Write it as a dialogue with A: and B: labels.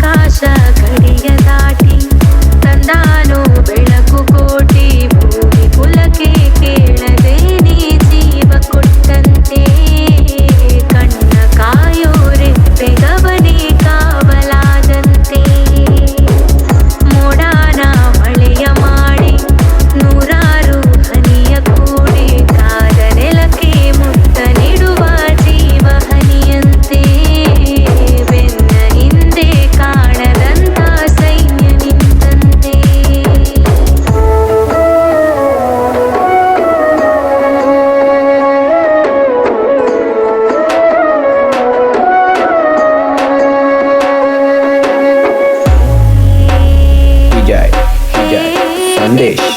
A: ಆಕಾಶ ಗಡಿಯ ದಾಟಿ ತಂದಾನು ಬೆಳಕು ಕೋಟಿ ಭೂಮಿ ಕುಲಕ್ಕೆ ಕೇಳದೆ ನೀ ಜೀವ ಕೊಟ್ಟಂತೆ ಕಣ್ಣ ಕಾಯೋರೆ ಬೆಗವನೆ ಕಾವಲಾದಂತೆ ಮೋಡಾನ ಮಳೆಯ ಮಾಡಿ ನೂರಾರು ಹನಿಯ ಕೂಡಿ ಕಾದ ನೆಲಕ್ಕೆ ಮುತ್ತ ನೀಡುವ ಜೀವ ಹನಿಯಂತೆ ಬೆನ್ನ ಹಿಂದೆ ಕಾಣದಂತ ಸೈನ್ಯ ನಿಂತಂತೆ
B: ವಿಜಯ್ ಸಂದೇಶ್